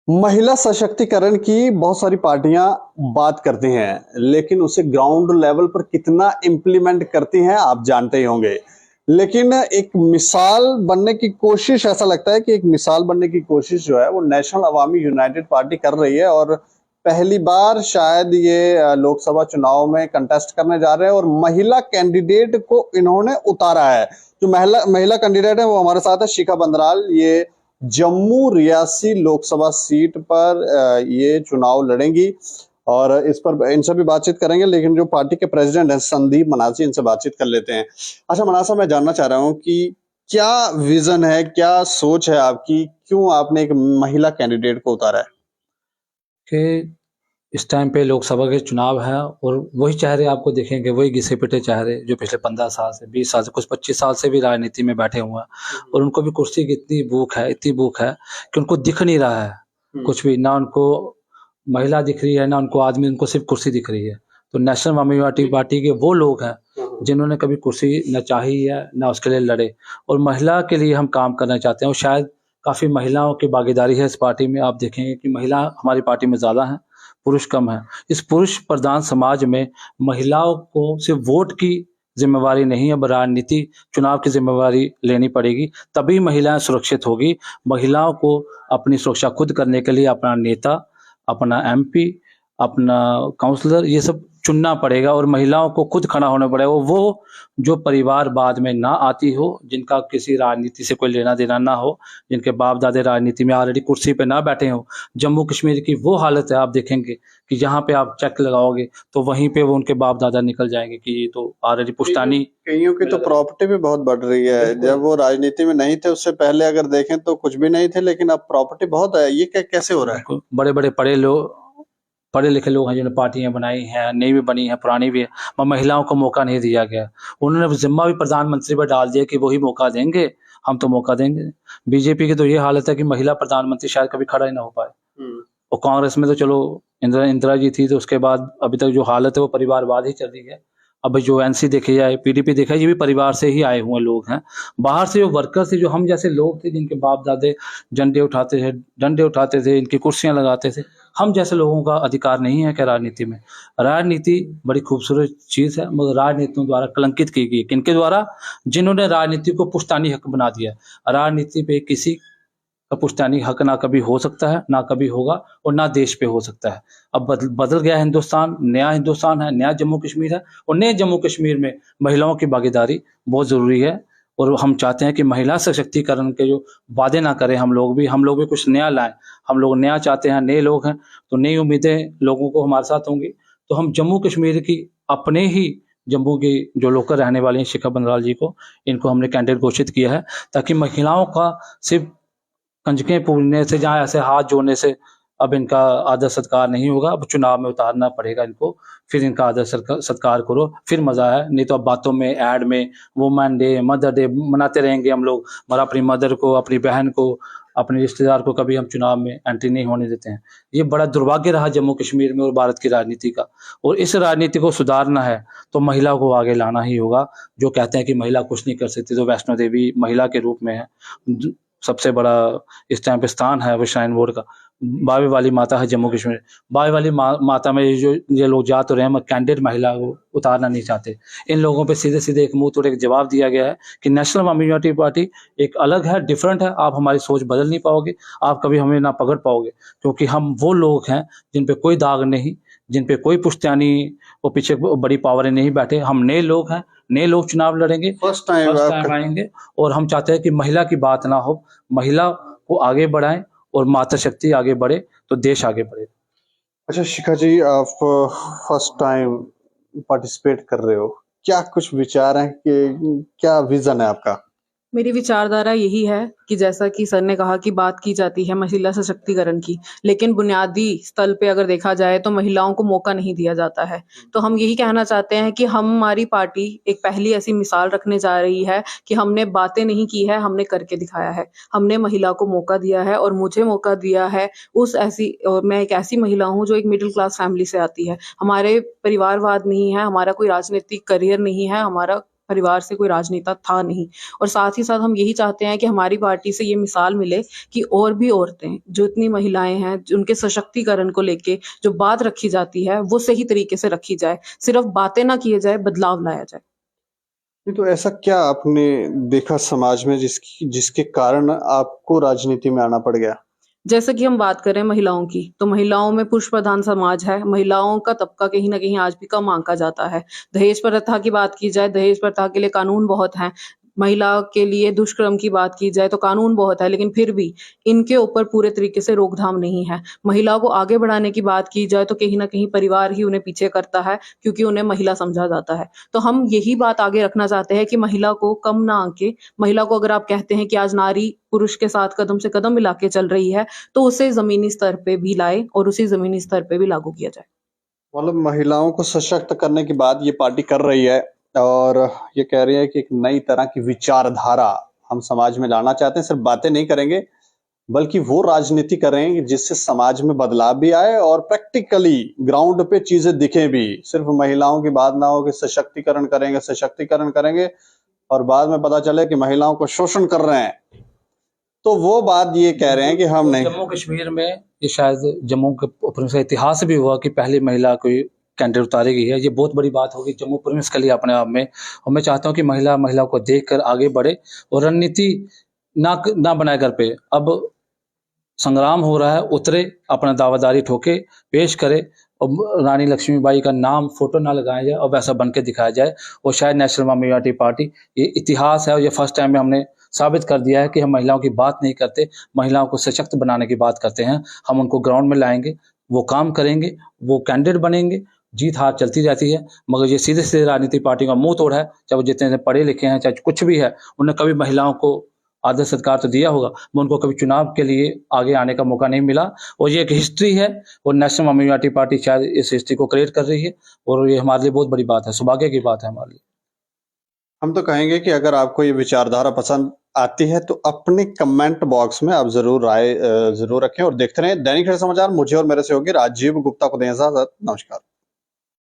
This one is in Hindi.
महिला सशक्तिकरण की बहुत सारी पार्टियां बात करती हैं, लेकिन उसे ग्राउंड लेवल पर कितना इम्प्लीमेंट करती हैं आप जानते ही होंगे। लेकिन एक मिसाल बनने की कोशिश, ऐसा लगता है कि एक मिसाल बनने की कोशिश जो है वो नेशनल अवामी यूनाइटेड पार्टी कर रही है। और पहली बार शायद ये लोकसभा चुनाव में कंटेस्ट करने जा रहे हैं और महिला कैंडिडेट को इन्होंने उतारा है। जो महिला महिला कैंडिडेट है वो हमारे साथ है, शिखा बंदराल। ये जम्मू रियासी लोकसभा सीट पर ये चुनाव लड़ेंगी और इस पर इनसे भी बातचीत करेंगे। लेकिन जो पार्टी के प्रेसिडेंट हैं संदीप मनासी, इनसे बातचीत कर लेते हैं। अच्छा मनासा, मैं जानना चाह रहा हूँ कि क्या विजन है, क्या सोच है आपकी, क्यों आपने एक महिला कैंडिडेट को उतारा है? कि इस टाइम पे लोकसभा के चुनाव है और वही चेहरे आपको दिखेंगे, वही घिसे पिटे चेहरे जो पिछले 15 साल से 20 साल से कुछ 25 साल से भी राजनीति में बैठे हुए हैं। और उनको भी कुर्सी की इतनी भूख है कि उनको दिख नहीं रहा है कुछ भी। ना उनको महिला दिख रही है, ना उनको आदमी, उनको सिर्फ कुर्सी दिख रही है। तो नेशनल वामी पार्टी के वो लोग हैं जिन्होंने कभी कुर्सी न चाही है, ना उसके लिए लड़े। और महिला के लिए हम काम करना चाहते हैं और शायद काफ़ी महिलाओं की भागीदारी है इस पार्टी में। आप देखेंगे कि महिला हमारी पार्टी में ज़्यादा हैं, पुरुष कम है। इस पुरुष प्रधान समाज में महिलाओं को सिर्फ वोट की जिम्मेवारी नहीं, अब राजनीति चुनाव की जिम्मेवारी लेनी पड़ेगी, तभी महिलाएं सुरक्षित होगी। महिलाओं को अपनी सुरक्षा खुद करने के लिए अपना नेता, अपना एमपी, अपना काउंसलर, ये सब चुनना पड़ेगा और महिलाओं को खुद खड़ा होना पड़ेगा। वो जो परिवार बाद में ना आती हो, जिनका किसी राजनीति से कोई लेना देना ना हो, जिनके बाप दादे राजनीति में ऑलरेडी कुर्सी पे ना बैठे हो। जम्मू कश्मीर की वो हालत है, आप देखेंगे कि जहाँ पे आप चेक लगाओगे तो वहीं पे वो उनके बाप दादा निकल जाएंगे कि ये तो ऑलरेडी पुश्तैनी। कईयों की तो प्रॉपर्टी भी बहुत बढ़ रही है। जब वो राजनीति में नहीं थे उससे पहले अगर देखें तो कुछ भी नहीं थे, लेकिन अब प्रॉपर्टी बहुत है। ये कैसे हो रहा है? बड़े बड़े पढ़े लिखे लोग हैं जिन्होंने पार्टियां बनाई हैं, नई भी बनी हैं, पुरानी भी है, मगर महिलाओं को मौका नहीं दिया गया। उन्होंने जिम्मा भी प्रधानमंत्री पर डाल दिया कि वही मौका देंगे, हम तो मौका देंगे। बीजेपी की तो ये हालत है कि महिला प्रधानमंत्री शायद कभी खड़ा ही ना हो पाए। और कांग्रेस में तो चलो इंदिरा जी थी, तो उसके बाद अभी तक जो हालत है वो परिवारवाद ही चल रही है। अब जो एनसी देखी जाए, पीडीपी देखा जाए, ये भी परिवार से ही आए हुए लोग हैं। बाहर से जो वर्कर्स थे, जो हम जैसे लोग थे जिनके बाप दादे डंडे उठाते थे, इनकी कुर्सियां लगाते थे, हम जैसे लोगों का अधिकार नहीं है क्या राजनीति में? राजनीति बड़ी खूबसूरत चीज है, मगर राजनीतियों द्वारा कलंकित की गई। किनके द्वारा? जिन्होंने राजनीति को पुश्तैनी हक बना दिया। राजनीति पे किसी का पुश्तैनी हक ना कभी हो सकता है, ना कभी होगा, और ना देश पे हो सकता है। अब बदल गया हिंदुस्तान, नया हिंदुस्तान है, नया जम्मू कश्मीर है। और नए जम्मू कश्मीर में महिलाओं की भागीदारी बहुत जरूरी है। और हम चाहते हैं कि महिला सशक्तिकरण के जो वादे ना करें, हम लोग भी कुछ नया लाएं। हम लोग नया चाहते हैं, नए लोग हैं, तो नई उम्मीदें लोगों को हमारे साथ होंगी। तो हम जम्मू कश्मीर की अपने ही जम्मू की जो लोकल रहने वाली हैं, शिखा बंदराल जी को, इनको हमने कैंडिडेट घोषित किया है, ताकि महिलाओं का सिर्फ कंजकें पूजने से, जहाँ ऐसे हाथ जोड़ने से अब इनका आदर सत्कार नहीं होगा। अब चुनाव में उतारना पड़ेगा इनको, फिर इनका आदर सत्कार करो, फिर मजा है। नहीं तो अब बातों में, ऐड में वुमेन डे, मदर डे मनाते रहेंगे हम लोग, मगर अपनी मदर को, अपनी बहन को, अपने रिश्तेदार को कभी हम चुनाव में एंट्री नहीं होने देते हैं। ये बड़ा दुर्भाग्य रहा जम्मू कश्मीर में और भारत की राजनीति का। और इस राजनीति को सुधारना है तो महिला को आगे लाना ही होगा। जो कहते हैं कि महिला कुछ नहीं कर सकती, तो वैष्णो देवी महिला के रूप में है। सबसे बड़ा इस टाइम पे स्थान है वो श्राइन बोर्ड का। बावे वाली माता है जम्मू कश्मीर। बावे वाली माता में ये लोग जा तो रहे हैं, मगर कैंडिडेट महिला को उतारना नहीं चाहते। इन लोगों पे सीधे सीधे एक मुंह तोड़ एक जवाब दिया गया है कि नेशनल वामी पार्टी एक अलग है, डिफरेंट है। आप हमारी सोच बदल नहीं पाओगे, आप कभी हमें ना पकड़ पाओगे, क्योंकि हम वो लोग हैं जिन पे कोई दाग नहीं, जिन पे कोई पुश्तैनी वो पीछे बड़ी पावरें नहीं बैठे। हम नए लोग हैं, नए लोग चुनाव लड़ेंगे, फर्स्ट टाइम आएंगे। और हम चाहते हैं कि महिला की बात ना हो, महिला को आगे बढ़ाएं और मातृ शक्ति आगे बढ़े तो देश आगे बढ़े। अच्छा शिखा जी, आप फर्स्ट टाइम पार्टिसिपेट कर रहे हो, क्या कुछ विचार हैं कि क्या विजन है आपका? मेरी विचारधारा यही है कि जैसा कि सर ने कहा कि बात की जाती है महिला सशक्तिकरण की, लेकिन बुनियादी स्तर पे अगर देखा जाए तो महिलाओं को मौका नहीं दिया जाता है। तो हम यही कहना चाहते हैं कि हमारी पार्टी एक पहली ऐसी मिसाल रखने जा रही है कि हमने बातें नहीं की है, हमने करके दिखाया है। हमने महिला को मौका दिया है और मुझे मौका दिया है मैं एक ऐसी महिला हूँ जो एक मिडिल क्लास फैमिली से आती है। हमारे परिवारवाद नहीं है, हमारा कोई राजनीतिक करियर नहीं है, हमारा परिवार से कोई राजनेता था नहीं। और साथ ही साथ हम यही चाहते हैं कि हमारी पार्टी से ये मिसाल मिले कि और भी औरतें, जो इतनी महिलाएं हैं, जो उनके सशक्तिकरण को लेके जो बात रखी जाती है वो सही तरीके से रखी जाए, सिर्फ बातें ना किए जाए, बदलाव लाया जाए। नहीं तो ऐसा क्या आपने देखा समाज में जिसके कारण आपको राजनीति में आना पड़ गया? जैसे कि हम बात करें महिलाओं की, तो महिलाओं में पुरुष प्रधान समाज है, महिलाओं का तबका कहीं न कहीं आज भी कम आंका जाता है। दहेज प्रथा की बात की जाए, दहेज प्रथा के लिए कानून बहुत हैं। महिला के लिए दुष्कर्म की बात की जाए तो कानून बहुत है, लेकिन फिर भी इनके ऊपर पूरे तरीके से रोकथाम नहीं है। महिलाओं को आगे बढ़ाने की बात की जाए तो कहीं न कहीं परिवार ही उन्हें पीछे करता है, क्योंकि उन्हें महिला समझा जाता है। तो हम यही बात आगे रखना चाहते हैं कि महिला को कम ना आंके, महिला को अगर आप कहते हैं कि आज नारी पुरुष के साथ कदम से कदम मिला के चल रही है, तो उसे ज़मीनी स्तर पे भी लाएँ और उसी ज़मीनी स्तर पे भी लागू किया जाए। मतलब महिलाओं को सशक्त करने की बात ये पार्टी कर रही है और ये कह रही है कि एक नई तरह की विचारधारा हम समाज में लाना चाहते हैं। सिर्फ बातें नहीं करेंगे, बल्कि वो राजनीति करेंगे जिससे समाज में बदलाव भी आए और प्रैक्टिकली ग्राउंड पे चीजें दिखें भी। सिर्फ महिलाओं की बात ना हो कि सशक्तिकरण करेंगे और बाद में पता चले कि महिलाओं को शोषण कर रहे हैं, तो वो बात ये कह रहे हैं कि हम नहीं। जम्मू कश्मीर में ये शायद जम्मू के प्रोविंस का इतिहास भी हुआ कि पहली महिला कोई कैंडिडेट उतारी गई है। ये बहुत बड़ी बात होगी जम्मू प्रोविंस के लिए अपने आप में। और मैं चाहता हूँ कि महिलाओं को देखकर आगे बढ़े और रणनीति ना बनाए घर पे। अब संग्राम हो रहा है, उतरे, अपना दावादारी ठोके, पेश करे और रानी लक्ष्मीबाई का नाम फोटो ना लगाया जाए और वैसा बन के दिखाया जाए। और शायद नेशनल माइनॉरिटी पार्टी, ये इतिहास है और ये फर्स्ट टाइम में हमने साबित कर दिया है कि हम महिलाओं की बात नहीं करते, महिलाओं को सशक्त बनाने की बात करते हैं। हम उनको ग्राउंड में लाएंगे, वो काम करेंगे, वो कैंडिडेट बनेंगे। जीत हार चलती जाती है, मगर ये सीधे सीधे राजनीतिक पार्टी का मुंह तोड़ है। चाहे वो जितने पढ़े लिखे हैं, चाहे कुछ भी है, उन्हें कभी महिलाओं को आदर सत्कार तो दिया होगा, मैं उनको कभी चुनाव के लिए आगे आने का मौका नहीं मिला। और ये एक हिस्ट्री है और नेशनल माइनॉरिटी पार्टी शायद इस हिस्ट्री को क्रिएट कर रही है और ये हमारे लिए बहुत बड़ी बात है, सौभाग्य की बात है हमारे लिए। हम तो कहेंगे कि अगर आपको ये विचारधारा पसंद आती है तो अपने कमेंट बॉक्स में आप जरूर राय जरूर रखें और देखते रहें दैनिक खबर समाचार। मुझे और मेरे सहयोगी राजीव गुप्ता को दें इजाजत। नमस्कार।